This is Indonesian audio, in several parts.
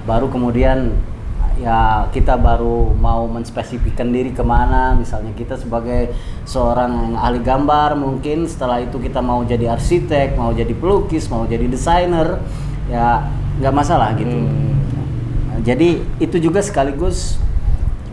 baru kemudian ya kita baru mau menspesifikkan diri kemana. Misalnya kita sebagai seorang yang ahli gambar, mungkin setelah itu kita mau jadi arsitek, mau jadi pelukis, mau jadi desainer, ya nggak masalah gitu. Jadi itu juga sekaligus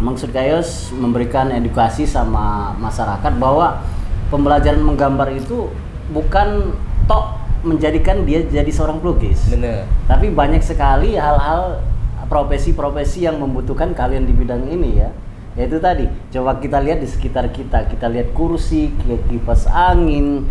maksud Kayos memberikan edukasi sama masyarakat bahwa pembelajaran menggambar itu bukan tok menjadikan dia jadi seorang pelukis. Bener. Tapi banyak sekali hal-hal profesi-profesi yang membutuhkan kalian di bidang ini ya. Yaitu tadi, coba kita lihat di sekitar kita lihat kursi, kipas angin,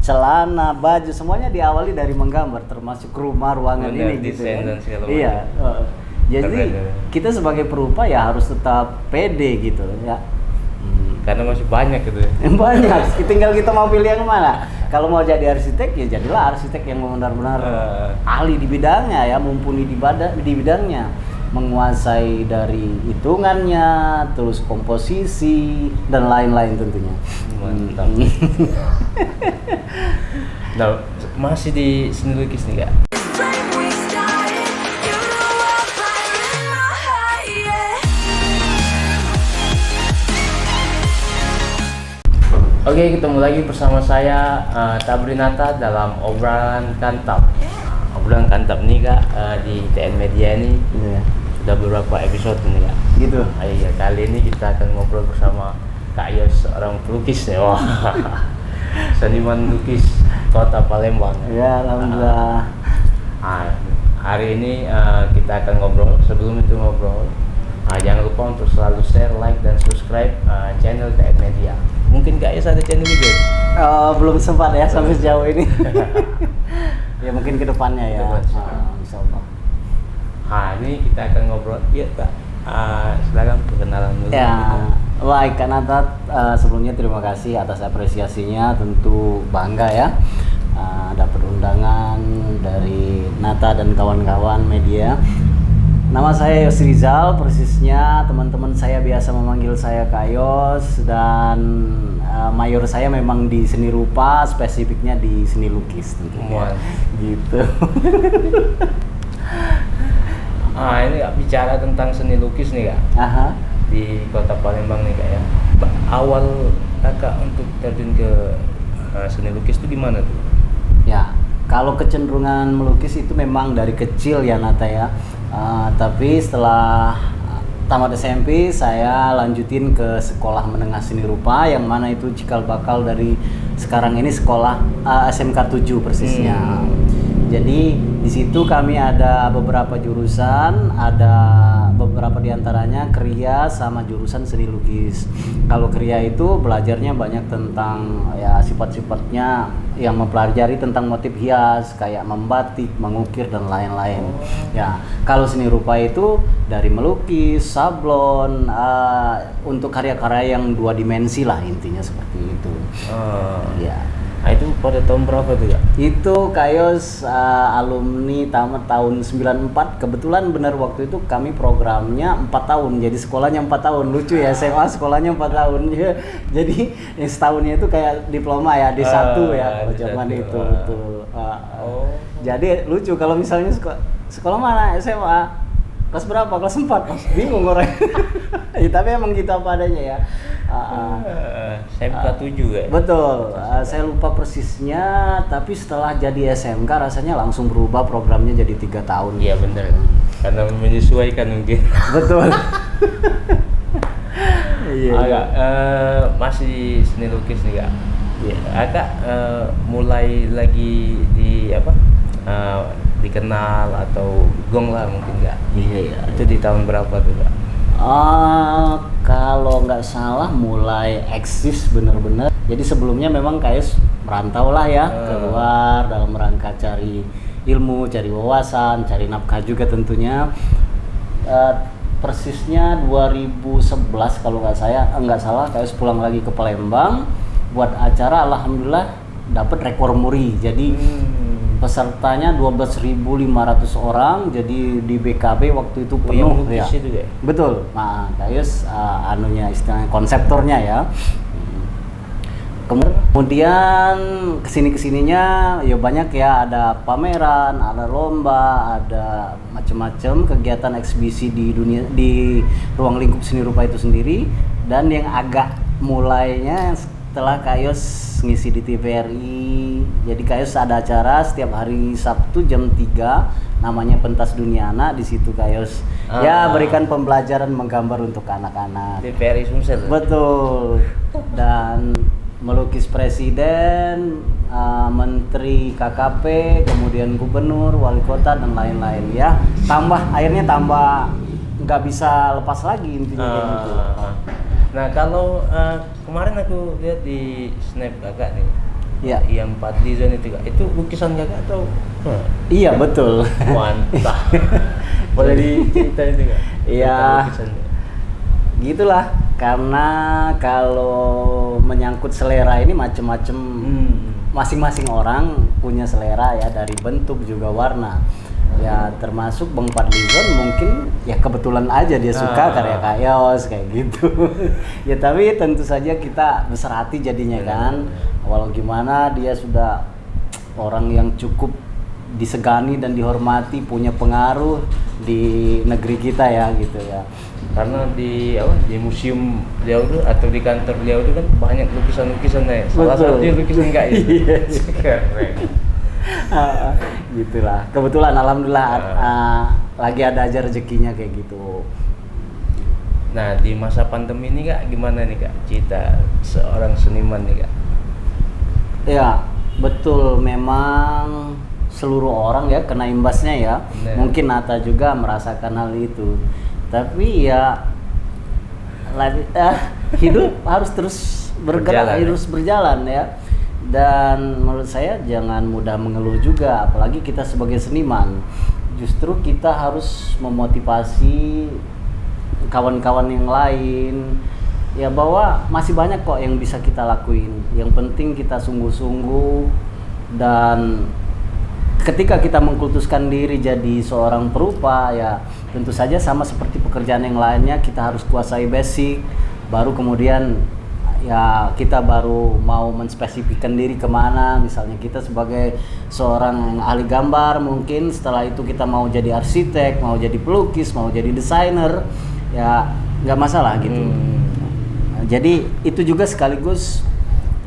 celana, baju, semuanya diawali dari menggambar, termasuk rumah, ruangan Bener, ini gitu desain ya. dan segala Iya. Jadi Keren. kita sebagai perupa ya harus tetap pede gitu ya. Karena masih banyak gitu ya. Banyak, tinggal kita mau pilih yang mana. Kalau mau jadi arsitek ya jadilah arsitek yang benar-benar ahli di bidangnya ya, mumpuni di bidangnya, menguasai dari hitungannya, terus komposisi dan lain-lain tentunya. Mantap. Nah, masih di seni lukis nih Kak. Oke, ketemu lagi bersama saya Tabrinata dalam obrolan kantap. Obrolan kantap nih Kak, di TN Media ini Iya. sudah beberapa episode nih Kak. Gitu. Iya, kali ini kita akan ngobrol bersama Kak Yos, seorang pelukis nih. Wah. Seniman lukis Kota Palembang. Ya, alhamdulillah. Hari ini kita akan ngobrol. Sebelum itu ngobrol, jangan lupa untuk selalu share, like, dan subscribe channel TN Media. Mungkin Kak Yos ada channel juga? Belum sempat ya sampai sejauh ini. Ya mungkin kedepannya ya. Insyaallah. Ini kita akan ngobrol. Iya Kak. Silakan perkenalan dulu. Ya, baik Kak Natat, sebelumnya terima kasih atas apresiasinya. Tentu bangga ya dapat undangan dari Nata dan kawan-kawan media. Nama saya Yos Rizal, persisnya teman-teman saya biasa memanggil saya Kak Yos, dan mayor saya memang di seni rupa, spesifiknya di seni lukis tentunya. Gitu. Ini Kak, bicara tentang seni lukis nih Kak. Aha. Di Kota Palembang nih Kak ya. Awal Kakak untuk terjun ke seni lukis itu gimana tuh? Ya, kalau kecenderungan melukis itu memang dari kecil ya Nata ya. Tapi setelah tamat SMP saya lanjutin ke sekolah menengah seni rupa, yang mana itu cikal bakal dari sekarang ini sekolah SMK 7 persisnya. Jadi di situ kami ada beberapa jurusan, ada beberapa diantaranya kriya sama jurusan seni lukis. Kalau kriya itu belajarnya banyak tentang ya sifat-sifatnya yang mempelajari tentang motif hias kayak membatik, mengukir dan lain-lain. Ya, kalau seni rupa itu dari melukis, sablon, untuk karya-karya yang dua dimensi lah intinya seperti itu. Ya. Nah itu pada tahun berapa tuh Kak? Itu Kayos alumni tamat tahun 94. Kebetulan benar waktu itu kami programnya 4 tahun. Jadi sekolahnya 4 tahun. Lucu ya, SMA sekolahnya 4 tahun. Jadi yang setahunnya itu kayak diploma ya, D1 ya kalau zaman itu. Jadi lucu kalau misalnya sekolah mana SMA? Kelas berapa? Kelas 4. Bingung orang. Ya, tapi emang kita apa adanya ya. SMK 7 ya? Betul, saya lupa persisnya, tapi setelah jadi SMK rasanya langsung berubah programnya jadi 3 tahun. Iya bener, karena menyesuaikan mungkin. Betul. Iya. Masih seni lukis nih Kak. Kak mulai lagi dikenal atau gong lah mungkin Kak. Iya. Itu di tahun berapa tuh Kak? Kalau nggak salah mulai eksis bener-bener. Jadi sebelumnya memang kayak merantau lah ya, keluar dalam rangka cari ilmu, cari wawasan, cari nafkah juga tentunya. Persisnya 2011 kalau nggak salah kayak pulang lagi ke Palembang buat acara, alhamdulillah dapat rekor muri. Jadi pesertanya 12.500 orang, jadi di BKB waktu itu penuh ya. Itu ya. Betul. Nah, Kayus istilahnya konseptornya ya. Kemudian kesininya ya banyak ya, ada pameran, ada lomba, ada macam-macam kegiatan eksibisi di dunia, di ruang lingkup seni rupa itu sendiri. Dan yang agak mulainya setelah Kak Yos ngisi di TVRI, jadi Kak Yos ada acara setiap hari Sabtu jam 3 namanya Pentas Dunia Anak. Di situ Kak Yos ya berikan pembelajaran menggambar untuk anak-anak. TVRI Sumsel. Betul. Dan melukis presiden, menteri KKP, kemudian gubernur, wali kota dan lain-lain ya. Akhirnya tambah nggak bisa lepas lagi intinya kayak gitu. Nah kalau kemarin aku lihat di snap kakak nih, Ya. yang 4 design itu kak, itu lukisan kakak atau? Iya betul. Mantap. Boleh diceritain itu kak? Iya. Gitulah, karena kalau menyangkut selera ini macem-macem, masing-masing orang punya selera ya, dari bentuk juga warna. Ya termasuk Bang Fadlizon mungkin ya kebetulan aja dia suka karya Kak Yos kayak gitu. Ya tapi tentu saja kita besar hati jadinya kan. Walau gimana dia sudah orang yang cukup disegani dan dihormati, punya pengaruh di negeri kita ya gitu ya. Karena di museum beliau itu atau di kantor beliau itu kan banyak lukisan-lukisannya. Salah satunya lukisan Kak Yos. Keren. Gitulah, kebetulan alhamdulillah lagi ada aja rezekinya kayak gitu. Nah di masa pandemi ini kak, gimana nih kak cita seorang seniman nih kak? Ya betul, memang seluruh orang ya kena imbasnya ya. Mungkin Nata juga merasakan hal itu, tapi ya hidup harus terus bergerak, harus berjalan ya. Dan menurut saya jangan mudah mengeluh juga, apalagi kita sebagai seniman. Justru kita harus memotivasi kawan-kawan yang lain ya, bahwa masih banyak kok yang bisa kita lakuin. Yang penting kita sungguh-sungguh, dan ketika kita mengkultuskan diri jadi seorang perupa ya tentu saja sama seperti pekerjaan yang lainnya, kita harus kuasai basic, baru kemudian ya kita baru mau menspesifikkan diri kemana. Misalnya kita sebagai seorang ahli gambar, mungkin setelah itu kita mau jadi arsitek, mau jadi pelukis, mau jadi desainer, ya nggak masalah gitu. Jadi itu juga sekaligus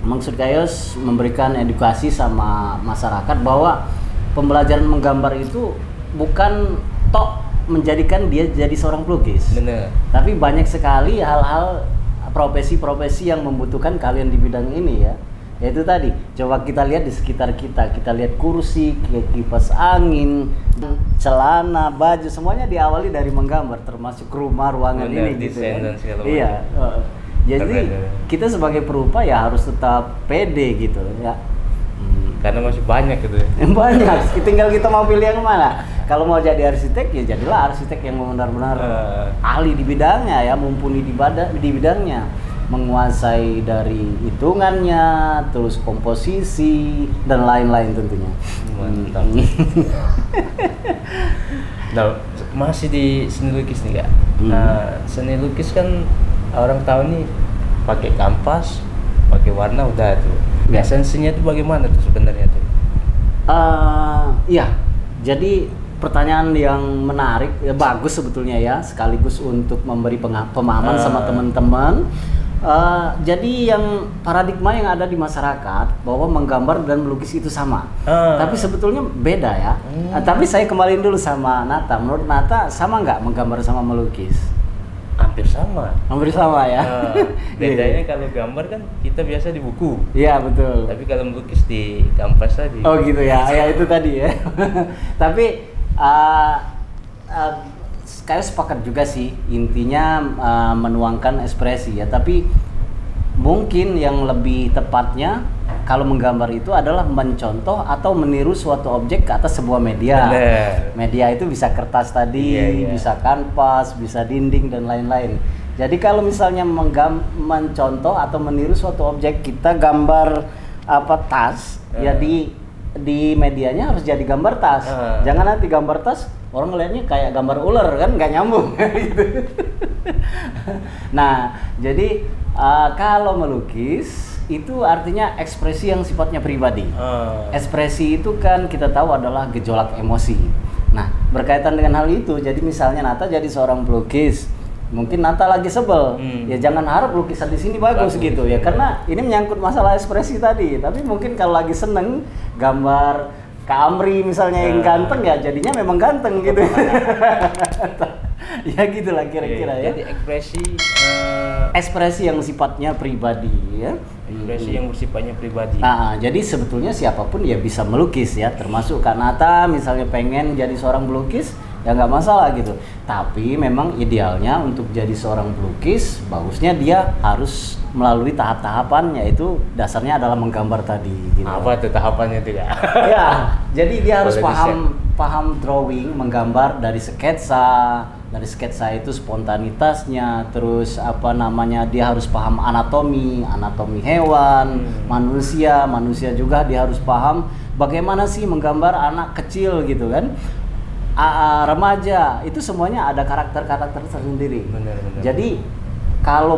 maksud Kak Yos memberikan edukasi sama masyarakat bahwa pembelajaran menggambar itu bukan tok menjadikan dia jadi seorang pelukis. Bener. Tapi banyak sekali hal-hal profesi-profesi yang membutuhkan kalian di bidang ini ya. Yaitu tadi, coba kita lihat di sekitar kita lihat kursi, kipas angin, celana, baju, semuanya diawali dari menggambar, termasuk rumah, ruangan ini gitu ya. Iya. Jadi kita sebagai perupa ya harus tetap pede gitu ya. Karena masih banyak gitu ya. Banyak, tinggal kita mau pilih yang mana. Kalau mau jadi arsitek ya jadilah arsitek yang benar-benar ahli di bidangnya ya, mumpuni di bidangnya, menguasai dari hitungannya, terus komposisi dan lain-lain tentunya. Mantap. Nah, masih di seni lukis nih kak. Nah, seni lukis kan orang tahu nih pakai kanvas, pakai warna udah tuh. Esensinya itu bagaimana tuh sebenarnya tuh? Iya, jadi pertanyaan yang menarik, ya bagus sebetulnya ya, sekaligus untuk memberi pemahaman sama teman-teman. Jadi yang paradigma yang ada di masyarakat bahwa menggambar dan melukis itu sama, tapi sebetulnya beda ya. Tapi saya kembaliin dulu sama Nata. Menurut Nata sama nggak menggambar sama melukis? Hampir sama. Hampir sama ya. Bedanya kalau gambar kan kita biasa di buku. Iya betul. Tapi kalau melukis di kanvas tadi. Oh gitu ya. Ya itu tadi ya. Tapi kayak sepakat juga sih, intinya menuangkan ekspresi ya. Tapi mungkin yang lebih tepatnya kalau menggambar itu adalah mencontoh atau meniru suatu objek ke atas sebuah media. Bener. Media itu bisa kertas tadi, bisa kanvas, bisa dinding dan lain-lain. Jadi kalau misalnya mencontoh atau meniru suatu objek, kita gambar tas, ya di medianya harus jadi gambar tas. Jangan nanti gambar tas orang ngelihatnya kayak gambar ular kan, nggak nyambung gitu. Nah, jadi kalau melukis itu artinya ekspresi yang sifatnya pribadi. Ekspresi itu kan kita tahu adalah gejolak emosi. Nah, berkaitan dengan hal itu, jadi misalnya Nata jadi seorang pelukis, mungkin Nata lagi sebel, ya jangan harap lukisan di sini bagus gitu ya, karena ini menyangkut masalah ekspresi tadi. Tapi mungkin kalau lagi seneng, gambar Kak Amri misalnya yang ganteng, ya jadinya memang ganteng gitu. Ya gitulah kira-kira ya. Jadi ekspresi yang sifatnya pribadi ya. Ekspresi yang bersifatnya pribadi. Nah, jadi sebetulnya siapapun ya bisa melukis ya, termasuk Kak Nata misalnya pengen jadi seorang pelukis, ya nggak masalah gitu. Tapi memang idealnya untuk jadi seorang pelukis, bagusnya dia harus melalui tahap-tahapan, yaitu dasarnya adalah menggambar tadi gitu. Apa tuh tahapannya tidak? Ya, jadi dia harus Boleh paham drawing, menggambar dari sketsa. Dari sketsa itu spontanitasnya, terus apa namanya, dia harus paham anatomi hewan, manusia juga dia harus paham bagaimana sih menggambar anak kecil gitu kan. Remaja itu semuanya ada karakter tersendiri. Benar. Jadi kalau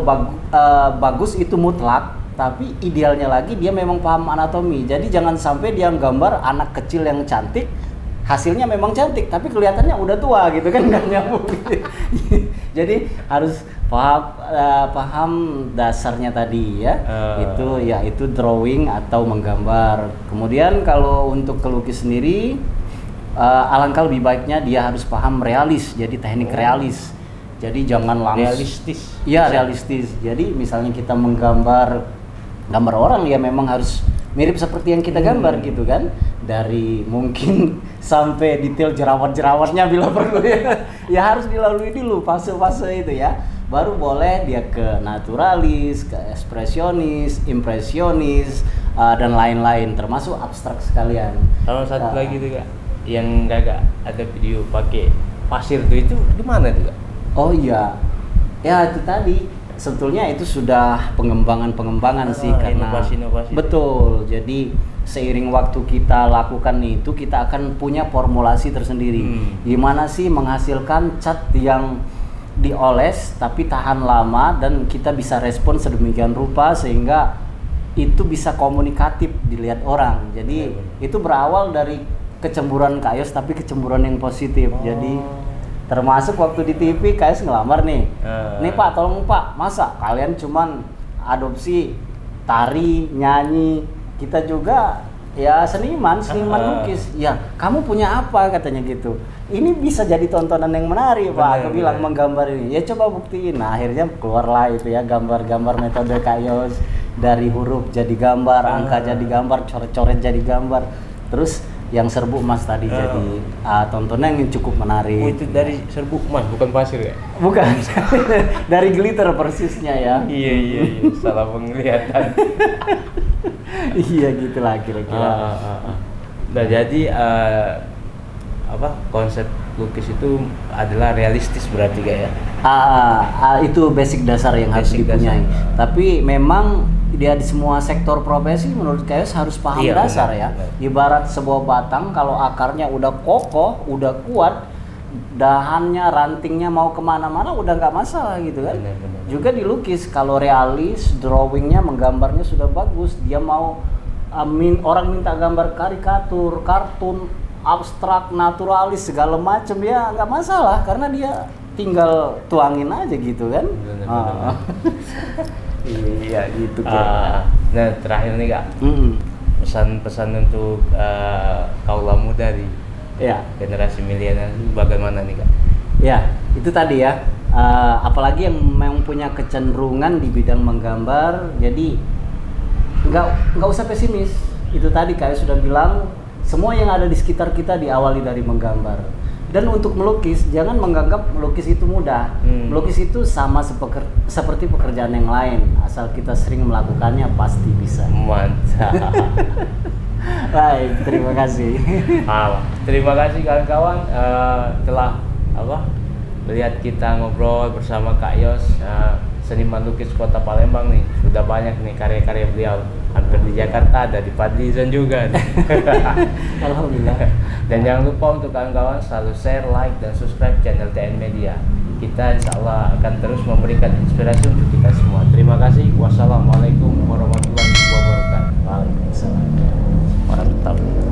bagus itu mutlak, tapi idealnya lagi dia memang paham anatomi. Jadi jangan sampai dia gambar anak kecil yang cantik, hasilnya memang cantik tapi kelihatannya udah tua gitu kan, nggak nyambung. Jadi harus paham dasarnya tadi ya. Itu drawing atau menggambar. Kemudian kalau untuk kelukis sendiri, alangkah lebih baiknya dia harus paham realis, jadi teknik realis. Jadi jangan langsung realistis. Iya, realistis. Jadi misalnya kita menggambar orang, ya memang harus mirip seperti yang kita gambar gitu kan. Dari mungkin sampai detail jerawat-jerawatnya bila perlu ya. Ya harus dilalui dulu fase-fase itu ya. Baru boleh dia ke naturalis, ke ekspresionis, impresionis, dan lain-lain, termasuk abstrak sekalian. Kalau satu lagi tuh Kak, yang gak ada video pakai pasir tuh, itu gimana tuh Kak? Oh iya, ya itu tadi sebetulnya itu sudah pengembangan sih, karena inovasi. Betul. Jadi seiring waktu kita lakukan itu, kita akan punya formulasi tersendiri. Gimana sih menghasilkan cat yang dioles tapi tahan lama dan kita bisa respon sedemikian rupa sehingga itu bisa komunikatif dilihat orang. Jadi itu berawal dari kecemburuan Kak Yos, tapi kecemburuan yang positif. Jadi termasuk waktu di TV Kak Yos ngelamar nih. Nih Pak, tolong Pak, masa kalian cuman adopsi tari, nyanyi, kita juga ya seniman lukis. Ya, kamu punya apa katanya gitu. Ini bisa jadi tontonan yang menarik Pak. Aku bilang menggambar ini. Ya coba buktiin. Nah, akhirnya keluarlah itu ya gambar-gambar metode Kak Yos, dari huruf jadi gambar, angka jadi gambar, coret-coret jadi gambar. Terus yang serbuk emas tadi jadi tontonan yang cukup menarik. Oh, itu dari serbuk emas, bukan pasir ya? Bukan. Dari glitter persisnya ya. Iya, salah penglihatan. Iya gitulah kira-kira. Nah, jadi konsep lukis itu adalah realistis berarti Kak ya? Itu basic dasar yang harus dipunyai. Tapi memang dia di semua sektor profesi menurut Kak Yos harus paham dasar ya. Ibarat sebuah batang, kalau akarnya udah kokoh, udah kuat, dahannya, rantingnya mau kemana-mana udah nggak masalah gitu kan. Benar. Juga dilukis, kalau realis, drawingnya, menggambarnya sudah bagus, dia mau orang minta gambar karikatur, kartun, abstrak, naturalis, segala macam, ya nggak masalah karena dia tinggal tuangin aja gitu kan. Benar. Iya gitu Nah, terakhir nih Kak, pesan-pesan untuk kaula muda di generasi milenial bagaimana nih Kak? Ya, itu tadi ya. Apalagi yang memang punya kecenderungan di bidang menggambar, jadi nggak usah pesimis. Itu tadi kayak sudah bilang, semua yang ada di sekitar kita diawali dari menggambar. Dan untuk melukis, jangan menganggap melukis itu mudah. Melukis itu sama seperti pekerjaan yang lain. Asal kita sering melakukannya, pasti bisa. Mantap. Baik, terima kasih. Terima kasih kawan-kawan telah melihat kita ngobrol bersama Kak Yos, seniman lukis Kota Palembang nih. Sudah banyak nih karya-karya beliau. Hampir di Jakarta ada, di Padlizon juga nih. Alhamdulillah. Dan jangan lupa untuk kawan-kawan selalu share, like, dan subscribe channel TN Media. kita insya Allah akan terus memberikan inspirasi untuk kita semua. Terima kasih. Wassalamualaikum warahmatullahi wabarakatuh. Waalaikumsalam. Mantap.